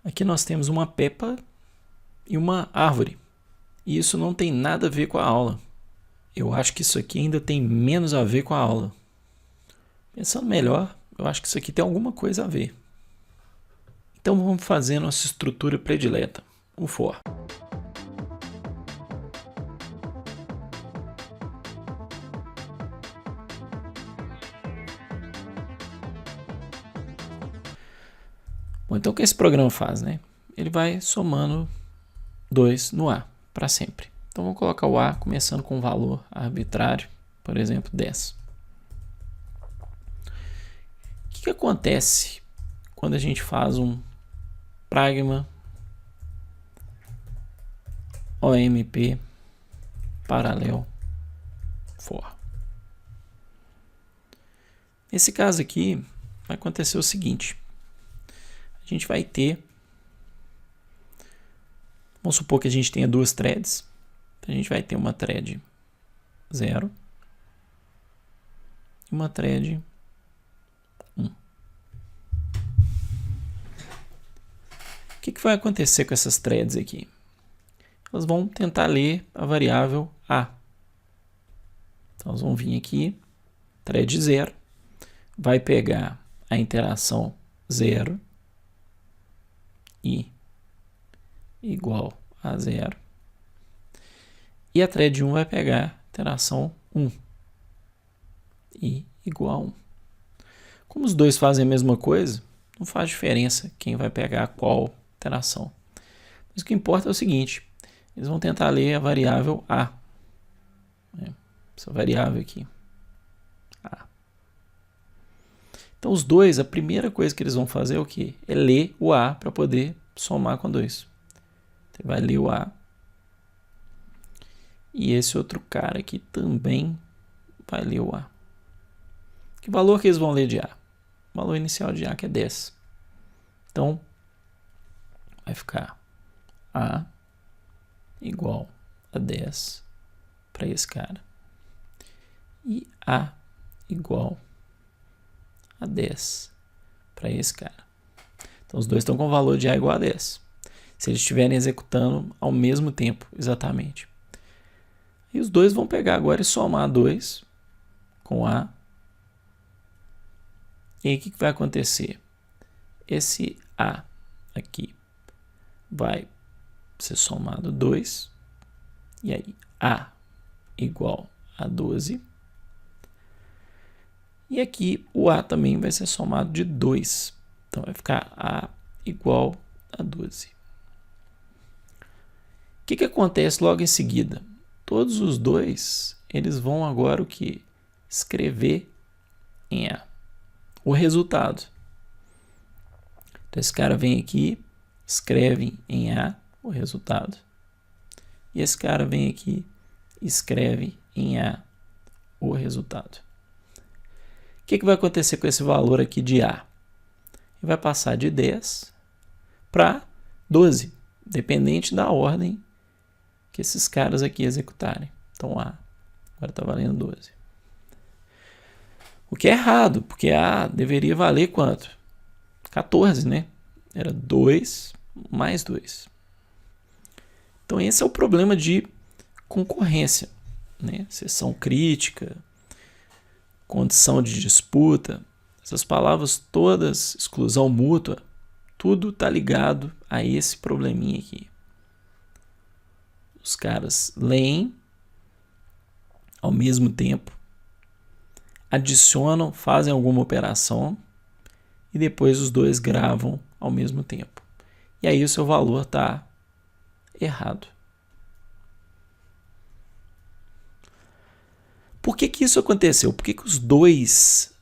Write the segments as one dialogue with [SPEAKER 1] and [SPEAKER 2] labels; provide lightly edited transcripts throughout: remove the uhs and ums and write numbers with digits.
[SPEAKER 1] Aqui nós temos uma Peppa e uma árvore. E isso não tem nada a ver com a aula. Eu acho que isso aqui ainda tem menos a ver com a aula. Pensando melhor, eu acho que isso aqui tem alguma coisa a ver. Então vamos fazer a nossa estrutura predileta, o for. Bom, então o que esse programa faz, né? Ele vai somando 2 no A para sempre. Então vamos colocar o A começando com um valor arbitrário, por exemplo, 10. O que acontece quando a gente faz um pragma OMP paralelo for? Nesse caso aqui, vai acontecer o seguinte. A gente vai ter, vamos supor que a gente tenha duas threads. A gente vai ter uma thread 0 e uma thread 1. O que vai acontecer com essas threads aqui? Elas vão tentar ler a variável A. Então, elas vão vir aqui, thread 0, vai pegar a interação 0 e igual a 0. E a thread 1 vai pegar a interação 1 e igual a 1. Como os dois fazem a mesma coisa, não faz diferença quem vai pegar qual interação. Mas o que importa é o seguinte, eles vão tentar ler a variável A. Essa variável aqui. A. Então os dois, a primeira coisa que eles vão fazer é o quê? É ler o A para poder somar com 2. Então vai ler o A. E esse outro cara aqui também vai ler o A. Que valor que eles vão ler de A? O valor inicial de A que é 10. Então, vai ficar A igual a 10 para esse cara. E A igual a 10 para esse cara. Então, os dois estão com o valor de A igual a 10. Se eles estiverem executando ao mesmo tempo, exatamente. E os dois vão pegar agora e somar 2 com A. E aí o que vai acontecer? Esse A aqui vai ser somado 2. E aí A igual a 12. E aqui o A também vai ser somado de 2. Então vai ficar A igual a 12. O que acontece logo em seguida? Todos os dois, eles vão agora o que? Escrever em A o resultado. Então esse cara vem aqui, escreve em A o resultado. E esse cara vem aqui, escreve em A o resultado. O que vai acontecer com esse valor aqui de A? Ele vai passar de 10 para 12, dependente da ordem que esses caras aqui executarem. Então A agora está valendo 12. O que é errado, porque A deveria valer quanto? 14, né? Era 2 mais 2. Então esse é o problema de concorrência, né? Seção crítica, condição de disputa, essas palavras todas, exclusão mútua, tudo está ligado a esse probleminha aqui. Os caras leem ao mesmo tempo, adicionam, fazem alguma operação e depois os dois gravam ao mesmo tempo. E aí o seu valor está errado. Por que isso aconteceu? Por que os dois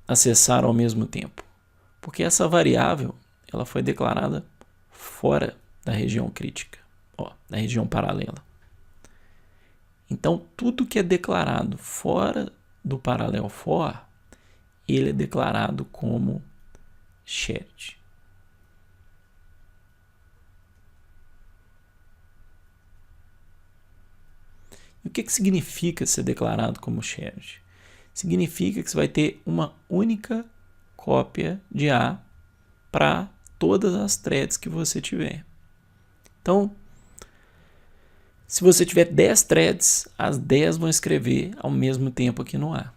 [SPEAKER 1] acessaram ao mesmo tempo? Porque essa variável ela foi declarada fora da região crítica, da região paralela. Então, tudo que é declarado fora do paralelo for, ele é declarado como shared. E o que significa ser declarado como shared? Significa que você vai ter uma única cópia de A para todas as threads que você tiver. Então, se você tiver 10 threads, as 10 vão escrever ao mesmo tempo aqui no A.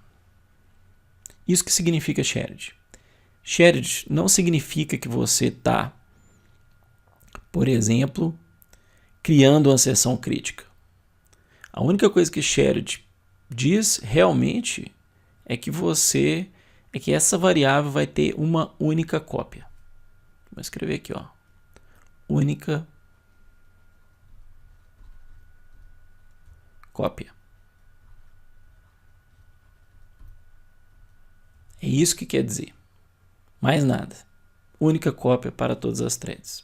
[SPEAKER 1] Isso que significa shared. Shared não significa que você está, por exemplo, criando uma seção crítica. A única coisa que shared diz realmente é que essa variável vai ter uma única cópia. Vou escrever aqui, ó. Única cópia. É isso que quer dizer. Mais nada. Única cópia para todas as threads.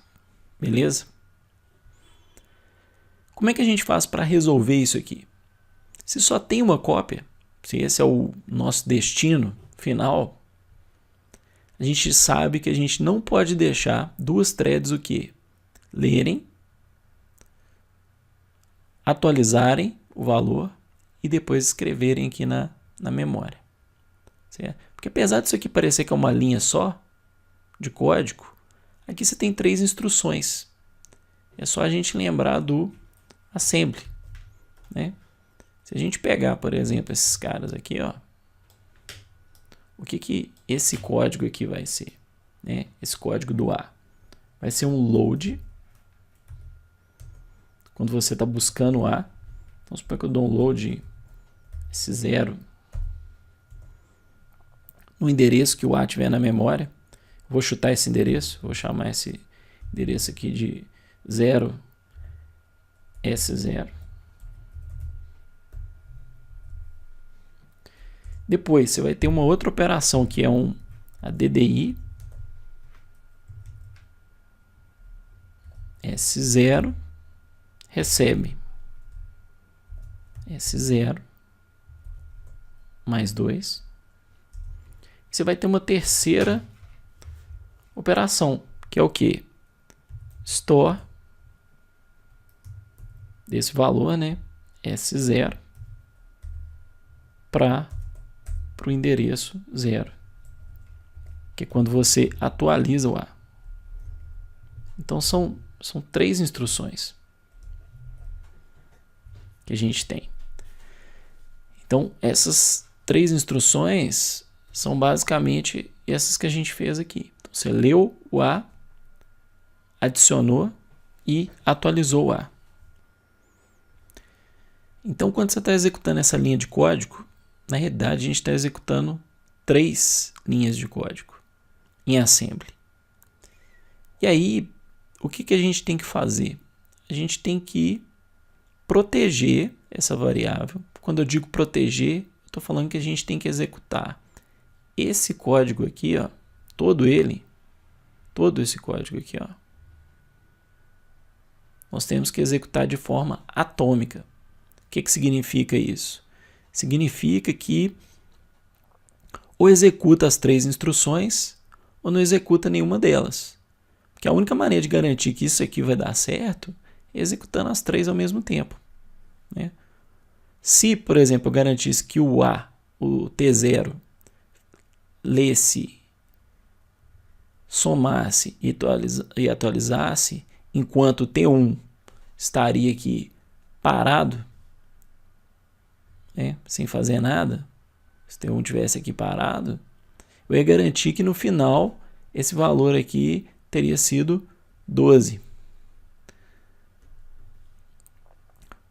[SPEAKER 1] Beleza? Como é que a gente faz para resolver isso aqui? Se só tem uma cópia, se esse é o nosso destino final, a gente sabe que a gente não pode deixar duas threads o quê? Lerem, atualizarem o valor e depois escreverem aqui na memória. Certo? Porque apesar disso aqui parecer que é uma linha só de código, aqui você tem 3 instruções. É só a gente lembrar do assembly, né? Se a gente pegar, por exemplo, esses caras aqui, ó, o que esse código aqui vai ser, né? Esse código do A vai ser um load. Quando você está buscando o A, vamos supor que eu dou um load esse 0 no endereço que o A tiver na memória. Vou chutar esse endereço, vou chamar esse endereço aqui de 0S0. Depois você vai ter uma outra operação que é a DDI S0 recebe S0 mais 2. Você vai ter uma terceira operação, que é o que? Store desse valor, né? S0 para o endereço 0, que é quando você atualiza o A. Então são 3 instruções que a gente tem. Então essas 3 instruções são basicamente essas que a gente fez aqui. Então, você leu o A, adicionou e atualizou o A. Então, quando você está executando essa linha de código, na realidade a gente está executando 3 linhas de código em assembly. E aí, o que a gente tem que fazer? A gente tem que proteger essa variável. Quando eu digo proteger, estou falando que a gente tem que executar esse código aqui, ó, todo esse código aqui, ó, nós temos que executar de forma atômica. O que significa isso? Significa que ou executa as 3 instruções ou não executa nenhuma delas. Porque a única maneira de garantir que isso aqui vai dar certo é executando as 3 ao mesmo tempo, né? Se, por exemplo, eu garantisse que o T0, lesse, somasse e atualizasse, enquanto o T1 estaria aqui parado, né, sem fazer nada, se o T1 tivesse aqui parado, eu ia garantir que no final esse valor aqui teria sido 12.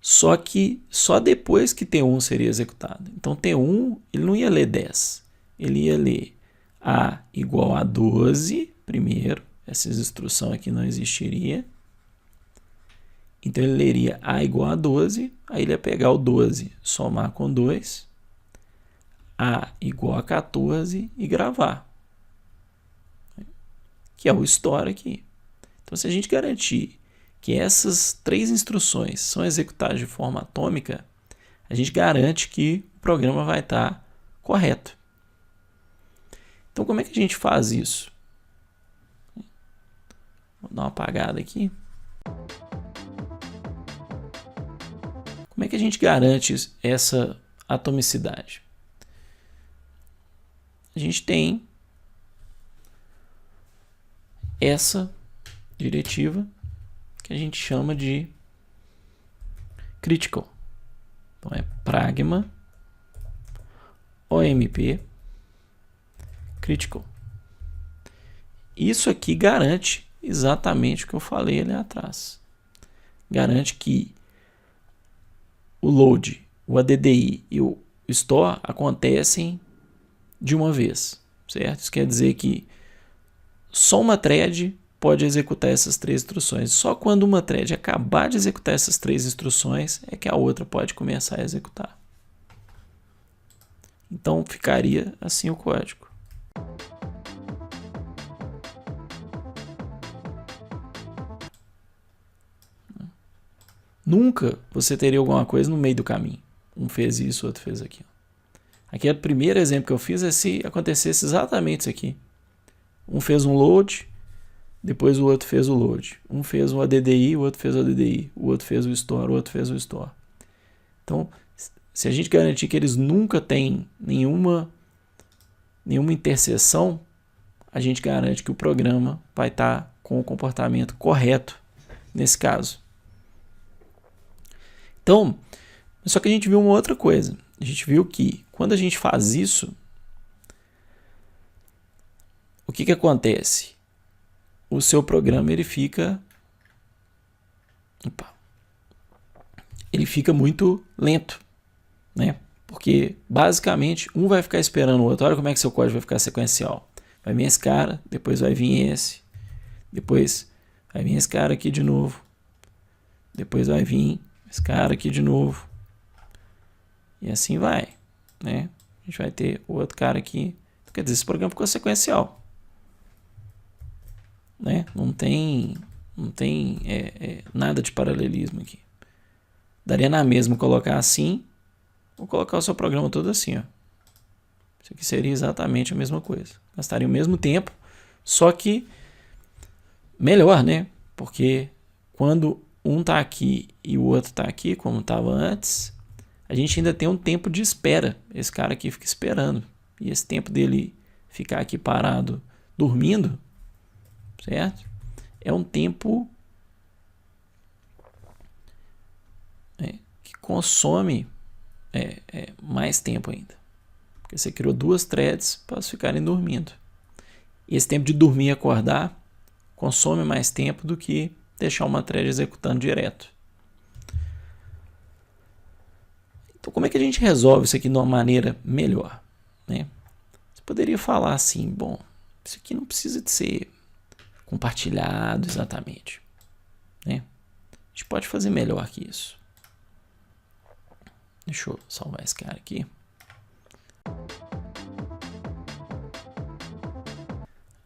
[SPEAKER 1] Só que só depois que T1 seria executado. Então T1 ele não ia ler 10, ele ia ler A igual a 12 primeiro, essa instrução aqui não existiria. Então ele leria A igual a 12, aí ele ia pegar o 12, somar com 2, A igual a 14 e gravar, que é o store aqui. Então se a gente garantir que essas 3 instruções são executadas de forma atômica, a gente garante que o programa vai estar correto. Então como é que a gente faz isso? Vou dar uma apagada aqui. Como é que a gente garante essa atomicidade? A gente tem essa diretiva que a gente chama de critical. Então é pragma omp critical. Isso aqui garante exatamente o que eu falei ali atrás. Garante que o load, o ADDI e o store acontecem de uma vez, certo? Isso quer dizer que só uma thread pode executar essas 3 instruções. Só quando uma thread acabar de executar essas 3 instruções é que a outra pode começar a executar. Então ficaria assim o código. Nunca você teria alguma coisa no meio do caminho. Um fez isso, o outro fez aquilo. Aqui é o primeiro exemplo que eu fiz é se acontecesse exatamente isso aqui. Um fez um load, depois o outro fez o load. Um fez um ADDI, o outro fez o ADDI. O outro fez o store, o outro fez o store. Então, se a gente garantir que eles nunca têm nenhuma interseção, a gente garante que o programa vai estar com o comportamento correto nesse caso. Então, só que a gente viu uma outra coisa. A gente viu que quando a gente faz isso, o que acontece? O seu programa ele fica muito lento, né? Porque basicamente um vai ficar esperando o outro. Olha como é que seu código vai ficar sequencial. Vai vir esse cara, depois vai vir esse, depois vai vir esse cara aqui de novo, depois vai vir esse cara aqui de novo, e assim vai, né? A gente vai ter o outro cara aqui. Quer dizer, esse programa ficou sequencial, né? Não tem nada de paralelismo aqui. Daria na mesma colocar assim ou colocar o seu programa todo assim, ó. Isso aqui seria exatamente a mesma coisa. Gastaria o mesmo tempo, só que melhor, né? Porque quando um está aqui e o outro está aqui, como estava antes, a gente ainda tem um tempo de espera. Esse cara aqui fica esperando. E esse tempo dele ficar aqui parado, dormindo, certo? É um tempo que consome mais tempo ainda. Porque você criou 2 threads para elas ficarem dormindo. E esse tempo de dormir e acordar consome mais tempo do que deixar uma thread executando direto. Então, como é que a gente resolve isso aqui de uma maneira melhor, né? Você poderia falar assim, bom, isso aqui não precisa de ser compartilhado exatamente, né? A gente pode fazer melhor que isso. Deixa eu salvar esse cara aqui.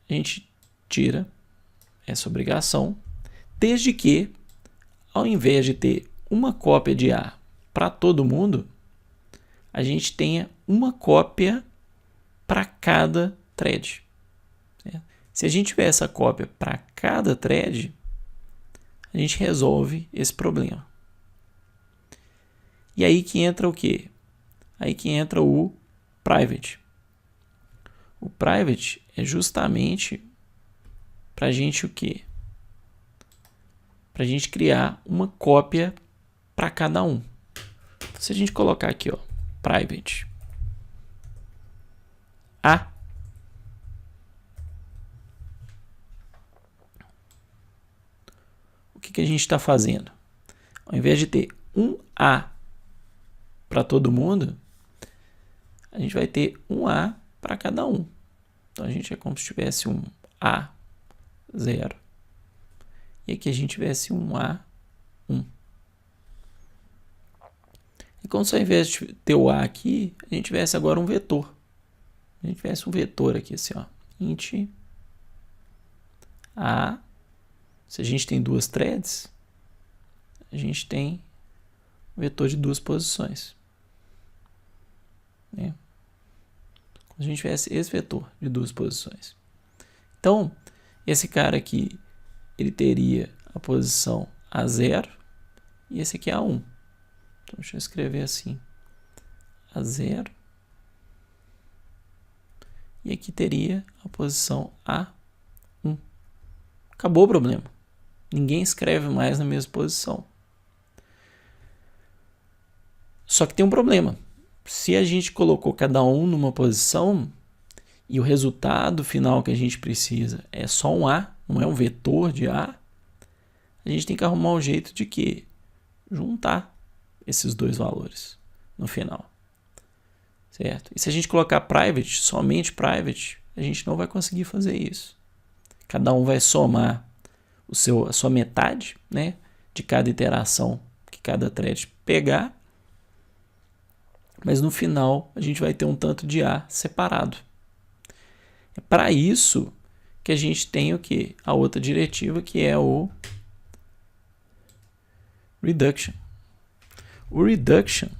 [SPEAKER 1] A gente tira essa obrigação, desde que, ao invés de ter uma cópia de A para todo mundo, a gente tenha uma cópia para cada thread. Se a gente tiver essa cópia para cada thread, a gente resolve esse problema. E aí que entra o quê? Aí que entra o private. O private é justamente para a gente o quê? Para a gente criar uma cópia para cada um. Se a gente colocar aqui, ó, private A, o que a gente está fazendo? Ao invés de ter um A para todo mundo, a gente vai ter um A para cada um. Então a gente é como se tivesse um A0 e aqui a gente tivesse um A1. E como se ao invés de ter o A aqui, a gente tivesse agora um vetor. A gente tivesse um vetor aqui assim, ó, int A. Se a gente tem 2 threads, a gente tem um vetor de 2 posições, né? A gente tivesse esse vetor de 2 posições. Então, esse cara aqui, ele teria a posição A0 e esse aqui é A1. Então, deixa eu escrever assim, A0 e aqui teria a posição A1. Acabou o problema. Ninguém escreve mais na mesma posição. Só que tem um problema. Se a gente colocou cada um numa posição e o resultado final que a gente precisa é só um A, não é um vetor de A, a gente tem que arrumar um jeito de que juntar esses dois valores no final. Certo? E se a gente colocar private, somente private, a gente não vai conseguir fazer isso. Cada um vai somar a sua metade, né, de cada iteração que cada thread pegar, mas no final a gente vai ter um tanto de A separado. É para isso que a gente tem o quê? A outra diretiva, que é o reduction. O reduction,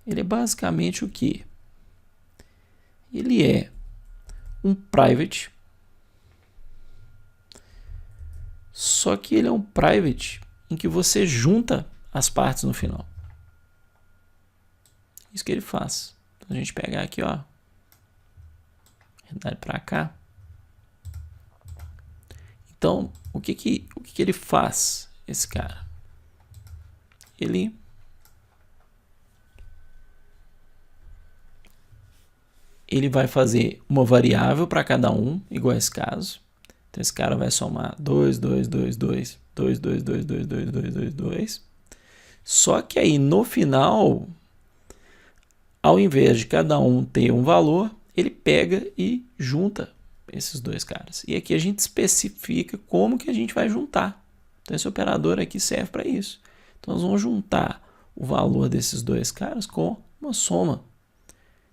[SPEAKER 1] ele é basicamente o quê? Ele é um private, só que ele é um private em que você junta as partes no final. Isso que ele faz. Então a gente pegar aqui, ó, dar para cá. Então, o que ele faz, esse cara? Ele vai fazer uma variável para cada um, igual a esse caso. Então, esse cara vai somar 2, 2, 2, 2, 2, 2, 2, 2, 2, 2, 2, 2. Só que aí, no final, ao invés de cada um ter um valor, ele pega e junta esses dois caras. E aqui a gente especifica como que a gente vai juntar. Então, esse operador aqui serve para isso. Então, nós vamos juntar o valor desses dois caras com uma soma.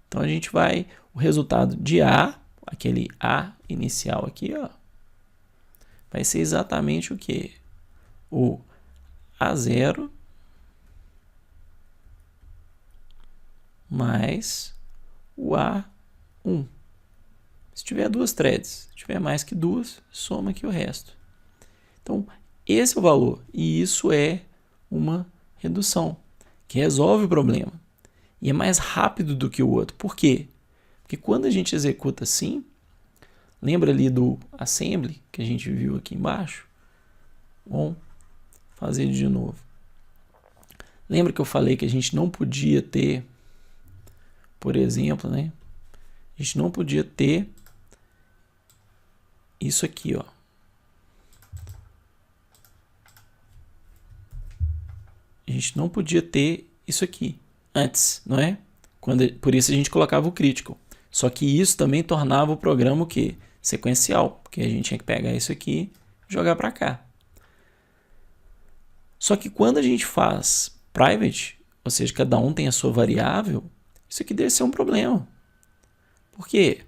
[SPEAKER 1] Então, a gente vai... O resultado de A, aquele A inicial aqui, ó, vai ser exatamente o quê? O A0 mais o A1. Se tiver duas threads, se tiver mais que duas, soma aqui o resto. Então, esse é o valor. E isso é uma redução, que resolve o problema. E é mais rápido do que o outro. Por quê? Porque quando a gente executa assim, lembra ali do assembly que a gente viu aqui embaixo? Vamos fazer de novo. Lembra que eu falei que a gente não podia ter, por exemplo, né? A gente não podia ter isso aqui, ó. A gente não podia ter isso aqui antes, não é? Por isso a gente colocava o critical. Só que isso também tornava o programa o quê? Sequencial, porque a gente tinha que pegar isso aqui e jogar para cá. Só que quando a gente faz private, ou seja, cada um tem a sua variável, isso aqui deve ser um problema. Por quê?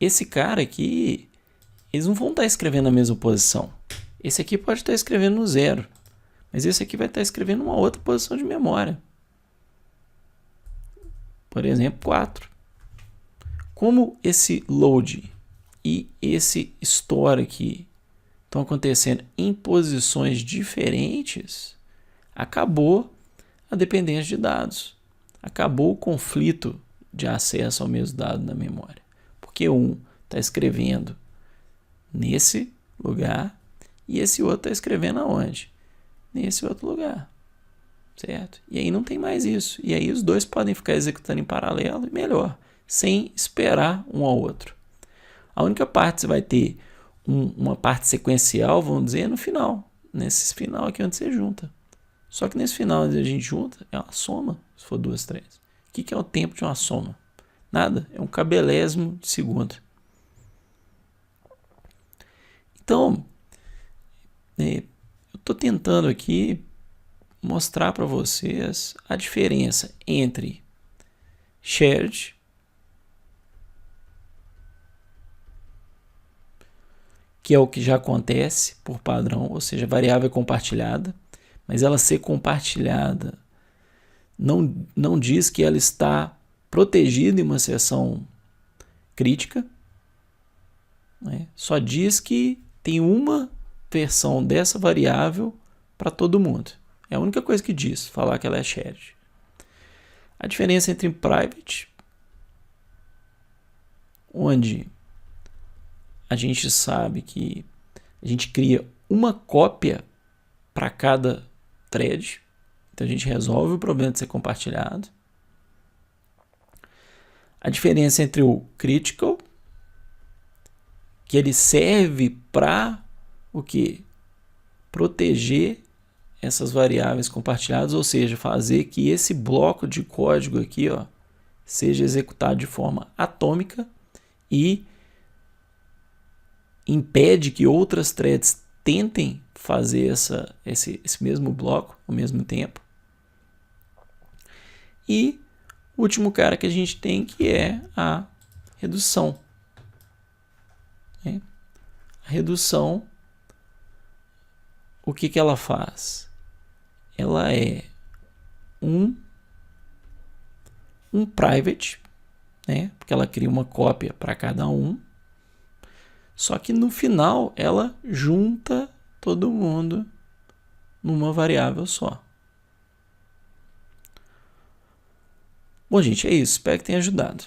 [SPEAKER 1] Esse cara aqui, eles não vão estar escrevendo na mesma posição. Esse aqui pode estar escrevendo no 0, mas esse aqui vai estar escrevendo uma outra posição de memória. Por exemplo, 4. Como esse load e esse store aqui estão acontecendo em posições diferentes, acabou a dependência de dados. Acabou o conflito de acesso ao mesmo dado na memória. Porque um está escrevendo nesse lugar e esse outro está escrevendo aonde? Nesse outro lugar. Certo? E aí não tem mais isso. E aí os dois podem ficar executando em paralelo e melhor, sem esperar um ao outro. A única parte que você vai ter uma parte sequencial, vamos dizer, no final. Nesse final aqui onde você junta. Só que nesse final onde a gente junta, é uma soma, se for duas, três. O que é o tempo de uma soma? Nada, é um cabelésimo de segundo. Então, eu estou tentando aqui mostrar para vocês a diferença entre shared, que é o que já acontece por padrão, ou seja, variável compartilhada, mas ela ser compartilhada não diz que ela está protegida em uma seção crítica, né? Só diz que tem uma versão dessa variável para todo mundo. É a única coisa que diz, falar que ela é shared. A diferença entre private onde a gente sabe que a gente cria uma cópia para cada thread. Então a gente resolve o problema de ser compartilhado. A diferença entre o critical, que ele serve para o quê? Proteger essas variáveis compartilhadas, ou seja, fazer que esse bloco de código aqui, ó, seja executado de forma atômica e impede que outras threads tentem fazer esse mesmo bloco ao mesmo tempo. E o último cara que a gente tem, que é a redução. A redução, o que ela faz? Ela é um private, né? Porque ela cria uma cópia para cada um. Só que no final ela junta todo mundo numa variável só. Bom, gente, é isso. Espero que tenha ajudado.